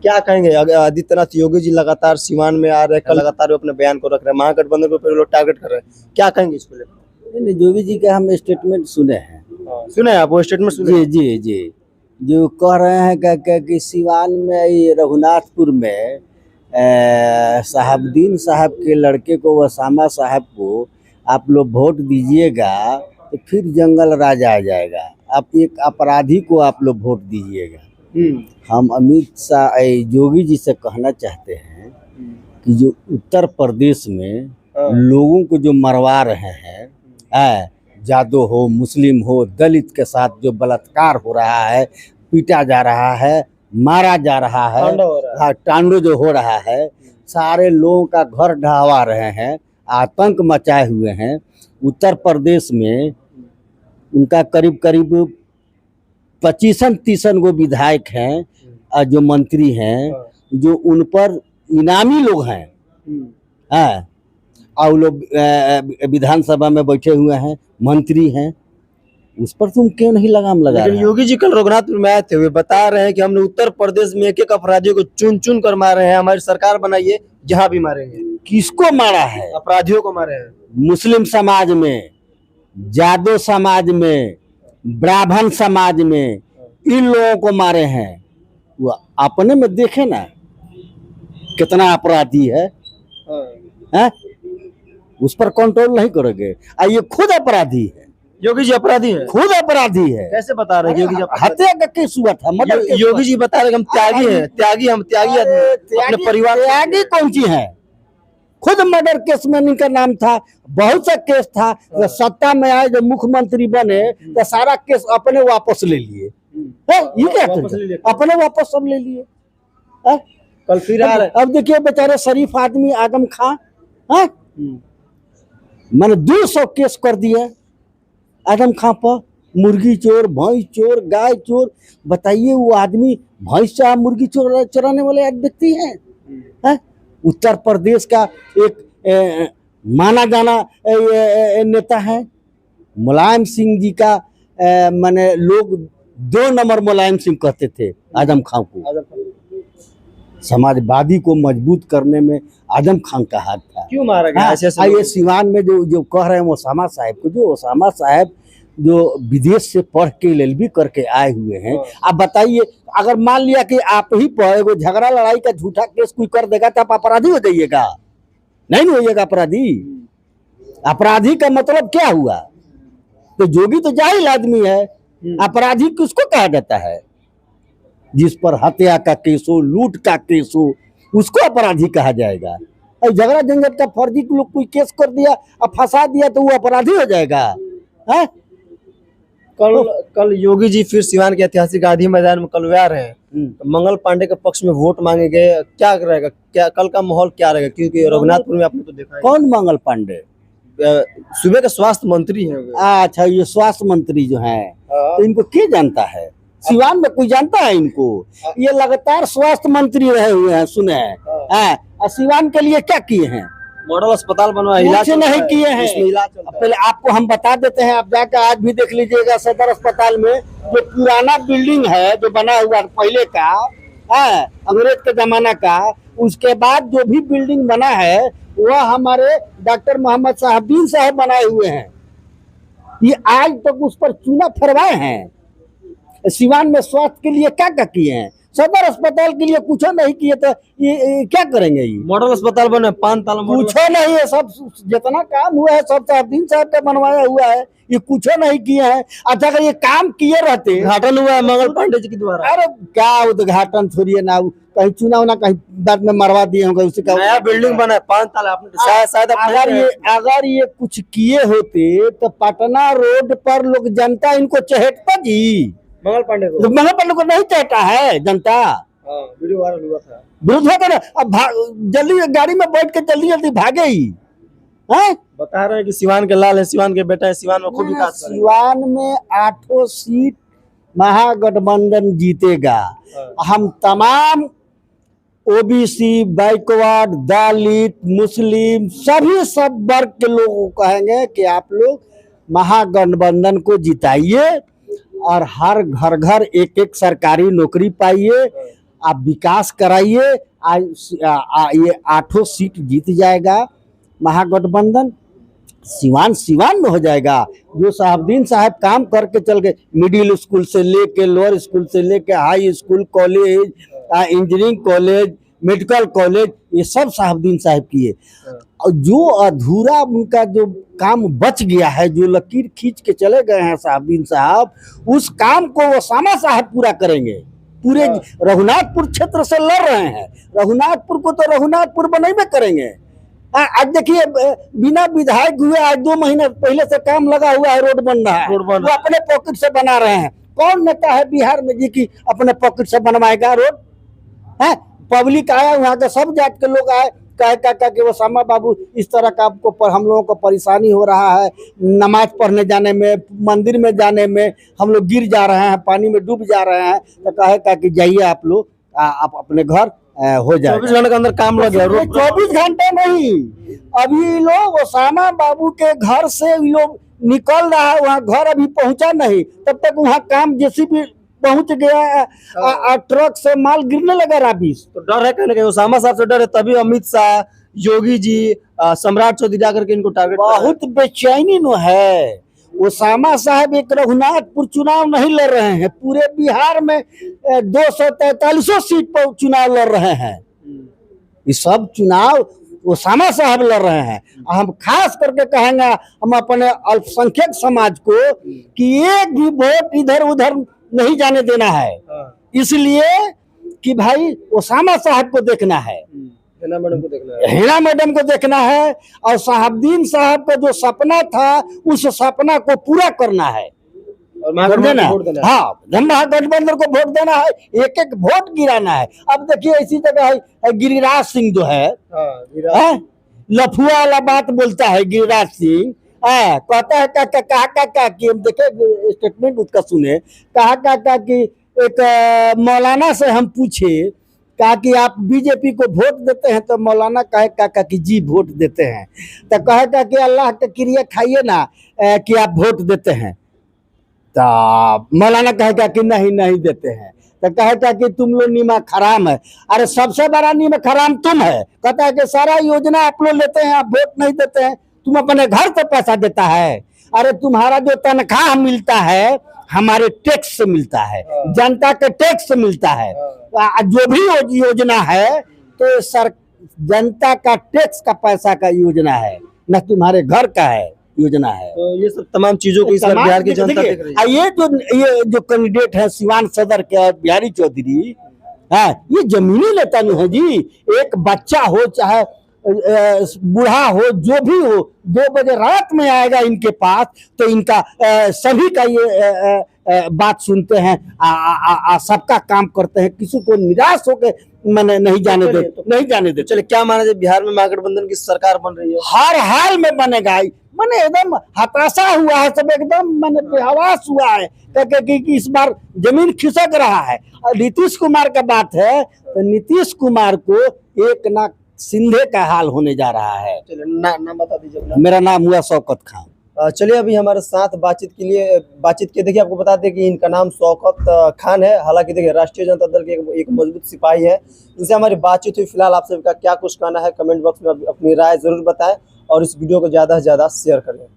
क्या कहेंगे आदित्यनाथ योगी जी लगातार सीवान में आ रहे हैं, कल लगातार वो अपने बयान को रख रहे हैं, महागठबंधन को फिर लोग टारगेट कर रहे हैं, क्या कहेंगे इसको लेकर? नहीं, योगी जी का हम स्टेटमेंट सुने हैं। सुने आप वो स्टेटमेंट सुने? जी जी जी, जो कह रहे हैं कि सिवान में ये रघुनाथपुर में साहबुद्दीन साहब के लड़के को वसामा साहब को आप लोग वोट दीजिएगा तो फिर जंगल राज आ जाएगा, आप एक अपराधी को आप लोग वोट दीजिएगा। हम अमित शाह योगी जी से कहना चाहते हैं कि जो उत्तर प्रदेश में लोगों को जो मरवा रहे हैं, जादव हो, मुस्लिम हो, दलित के साथ जो बलात्कार हो रहा है, पीटा जा रहा है, मारा जा रहा है, टांडो जो हो रहा है, सारे लोगों का घर ढहवा रहे हैं, आतंक मचाए हुए हैं। उत्तर प्रदेश में उनका करीब करीब 25-30 गो विधायक हैं, जो मंत्री हैं, जो उन पर इनामी लोग हैं, और लोग विधानसभा में बैठे हुए हैं, मंत्री हैं, उस पर तुम क्यों नहीं लगाम लगा रहे? योगी जी कल रघुनाथपुर में आए थे, वे बता रहे हैं कि हमने उत्तर प्रदेश में एक अपराधियों को चुन चुन कर मारे हैं, हमारी सरकार बनाइए जहां भी मारेंगे। किसको मारा है? अपराधियों को मारे हैं। मुस्लिम समाज में, जादव समाज में, ब्राह्मण समाज में, इन लोगों को मारे हैं। वो अपने में देखे ना कितना अपराधी है? उस पर कंट्रोल नहीं करोगे। ये खुद अपराधी है, योगी जी अपराधी है, खुद अपराधी है। कैसे बता रहे हैं योगी जी? हत्या का केस हुआ था, मर्डर केस। योगी जी बता रहे हैं हम त्यागी हैं, हम त्यागी आदमी, अपने परिवार। त्यागी कौन सी है? खुद मर्डर केस में इनका नाम था, बहुत सा केस था। सत्ता में आए, जब मुख्यमंत्री बने तो सारा केस अपने वापस ले लिए। ये क्या अपने वापस सब ले लिए? कल फिर आ रहे। अब देखिए बेचारे शरीफ आदमी आदम खां, मैंने 200 केस कर दिया आदम खां पर, मुर्गी चोर, भैंस चोर, गाय चोर। बताइए वो आदमी भैंस चाहे मुर्गी चोराने वाले व्यक्ति हैं? उत्तर प्रदेश का एक माना जाना नेता है मुलायम सिंह जी का। माने लोग 2 नंबर मुलायम सिंह कहते थे आदम खां को। समाजवादी को मजबूत करने में आदम खां का हाथ था। क्यों मारा गया? ये सिवान में जो कह रहे हैं ओसामा साहब को, जो ओसामा साहब जो विदेश से पढ़ के LLB करके आए हुए हैं, आप बताइए अगर मान लिया कि आप ही पर वो झगड़ा लड़ाई का झूठा केस कोई कर देगा तो आप अपराधी हो जाइएगा? नहीं होइएगा अपराधी। अपराधी का मतलब क्या हुआ? तो जोगी तो जाहिल आदमी है। अपराधी किसको कहा जाता है? जिस पर हत्या का केस हो, लूट का केस हो, उसको अपराधी कहा जाएगा। और झगड़ा झंझट का फर्जी लोग कोई केस कर दिया और फंसा दिया तो वो अपराधी हो जाएगा? है? कल योगी जी फिर सिवान के ऐतिहासिक गांधी मैदान में कल आ रहे हैं, तो मंगल पांडे के पक्ष में वोट मांगे गए। क्या रहेगा, क्या कल का माहौल क्या रहेगा? क्योंकि रघुनाथपुर में आपने तो देखा है। कौन मंगल पांडे? सूबे के स्वास्थ्य मंत्री हैं। अच्छा, ये स्वास्थ्य मंत्री जो हैं, तो इनको क्या जानता है? सिवान में कोई जानता है इनको? ये लगातार स्वास्थ्य मंत्री रहे हुए हैं, सुने हैं। और सिवान के लिए क्या किए हैं? मॉडल अस्पताल बनवाया, इलाज नहीं किए हैं। पहले आपको हम बता देते हैं, आप जाकर आज भी देख लीजिएगा सदर अस्पताल में जो पुराना बिल्डिंग है जो बना हुआ पहले का, अंग्रेज के जमाना का, उसके बाद जो भी बिल्डिंग बना है वह हमारे डॉक्टर मोहम्मद साहबुद्दीन साहब बनाए हुए हैं। ये आज तक उस पर चूना फरवाए हैं। सिवान में स्वास्थ्य के लिए क्या क्या किए हैं? सदर अस्पताल के लिए कुछ नहीं किए तो ये क्या करेंगे? ये मॉडल अस्पताल बने, 5 ताला कुछ नहीं है। सब जितना काम हुआ है सब साहबुद्दीन साहब का बनवाया हुआ है, ये कुछ नहीं किए हैं। अच्छा, अगर ये काम किए रहते, उद्घाटन हुआ है मंगल पांडे जी के द्वारा। अरे क्या उद्घाटन थोड़ी है ना, कहीं चुनाव ना कहीं बाद में मरवा दिए होंगे। उसी का नया बिल्डिंग बना है 5 ताला। शायद अगर ये कुछ किए होते तो पटना रोड पर लोग जनता इनको चहेटता जी। मंगल पांडे को, तो मंगल पांडे को नहीं चाहता है जनता। वीडियो वायरल हुआ था, विरोध होता ना। अब जल्दी गाड़ी में बैठ के जल्दी भागे ही हैं। बता रहे हैं कि सिवान के लाल है, सिवान के बेटा है, सिवान में खूब विकास करेंगे। सिवान में 8 सीट महागठबंधन जीतेगा। हम तमाम OBC, बैकवर्ड, दलित, मुस्लिम, सभी सब वर्ग के लोगों को कहेंगे कि आप लोग महागठबंधन को जिताइए और हर घर घर एक सरकारी नौकरी पाइए आप विकास कराइए। ये 8 सीट जीत जाएगा महागठबंधन, सिवान सिवान में हो जाएगा। जो साहबुद्दीन साहब काम करके चल गए, मिडिल स्कूल से लेके लोअर स्कूल से लेके high school, college, engineering college, medical college, ये सब साहबुद्दीन साहब किए। और जो अधूरा उनका जो काम बच गया है, जो लकीर खींच के चले गए हैं साहबुद्दीन साहब, उस काम को ओसामा साहब पूरा करेंगे। पूरे रघुनाथपुर क्षेत्र से लड़ रहे हैं, रघुनाथपुर को तो रघुनाथपुर बनैबे करेंगे। आज देखिए, बिना विधायक हुए आज 2 महीने पहले से काम लगा हुआ है, रोड बन रहा है, वो अपने पॉकेट से बना रहे हैं। कौन नेता है बिहार में जी की अपने पॉकेट से बनवाएगा रोड? है पब्लिक आया, वहाँ के सब जात के लोग आए, कह कि ओसामा बाबू इस तरह का आपको पर हम लोगों को परेशानी हो रहा है, नमाज पढ़ने जाने में, मंदिर में जाने में हम लोग गिर जा रहे हैं, पानी में डूब जा रहे हैं, तो कहे कि जाइए आप लोग, आप अपने घर हो जाए। 24 घंटे के अंदर काम लग गया। 24 घंटे नहीं, अभी लोग ओसामा बाबू के घर से लोग निकल रहा है, वहाँ घर अभी पहुंचा नहीं, तब तक वहाँ काम जेसीबी पहुंच गया, ट्रक से माल गिरने लगा राबिस। तो डर है कहने के ओसामा साहब से डर है, तभी अमित शाह, योगी जी, सम्राट चौधरी जाकर के इनको टारगेट। बहुत बेचैनी न है। ओसामा साहब एक रघुनाथपुर चुनाव नहीं लड़ रहे हैं, पूरे बिहार में 243 सीट पर चुनाव लड़ रहे हैं। ये सब चुनाव ओसामा साहब लड़ रहे हैं। हम खास करके कहेंगे हम अपने अल्पसंख्यक समाज को कि एक भी वोट इधर उधर नहीं जाने देना है, इसलिए कि भाई ओसामा साहब को देखना है, हेना मैडम को देखना है, हेना मैडम को देखना है, और साहबुद्दीन साहब का जो सपना था उस सपना को पूरा करना है और महागठबंधन को वोट देना है। हाँ, महागठबंधन को वोट देना है, एक एक वोट गिराना है। अब देखिए इसी जगह है गिरिराज सिंह जो है, लफुआ वाला बात बोलता है गिरिराज सिंह, कहता है कहा कि हम देखे स्टेटमेंट उसका सुने, कहा कि एक मौलाना से हम पूछे, कहा कि आप बीजेपी को वोट देते हैं? तो मौलाना कहे कि जी वोट देते हैं। तो कहे कि अल्लाह के क्रिया खाइए ना कि आप वोट देते हैं। तो मौलाना कहे कि नहीं देते हैं। तो कहे कि तुम लोग नीमक हराम है। अरे सबसे बड़ा नीमक हराम तुम है। कहता है कि सारा योजना आप लोग लेते हैं, आप वोट नहीं देते हैं, तुम अपने घर से पैसा देता है। अरे तुम्हारा जो तनख्वाह मिलता है हमारे टैक्स से मिलता है, जनता के टैक्स से मिलता है। जो भी योजना है तो जनता का टैक्स का पैसा का योजना है, न तुम्हारे घर का है योजना है। तो ये सब तमाम चीजों को इस बार बिहार की जनता देख रही है। ये जो कैंडिडेट है सिवान सदर के बिहारी चौधरी, है ये जमीनी नेता नहीं है जी। एक बच्चा हो चाहे बूढ़ा हो, जो भी हो, 2 बजे रात में आएगा इनके पास तो इनका सभी का ये बात सुनते हैं, सबका काम करते हैं, किसी को निराश होकर मैंने नहीं जाने दे। चलिए, क्या माना जाए बिहार में महागठबंधन की सरकार बन रही है? हर हाल में बनेगा। मैंने एकदम हताशा हुआ है, सब एकदम मैंने बेहवास हुआ है कि इस बार जमीन खिसक रहा है। और नीतीश कुमार का बात है तो नीतीश कुमार को एक नाक सिंधे का हाल होने जा रहा है। नाम बता दीजिए अपना। मेरा नाम हुआ शौकत खान। चलिए, अभी हमारे साथ बातचीत के देखिए, आपको बताते हैं कि इनका नाम शौकत खान है। हालांकि देखिए राष्ट्रीय जनता दल के एक मजबूत सिपाही है, इनसे हमारी बातचीत हुई। फिलहाल आप सबका क्या कुछ कहना है कमेंट बॉक्स में अपनी राय जरूर बताएं और इस वीडियो को ज़्यादा से ज़्यादा शेयर करें।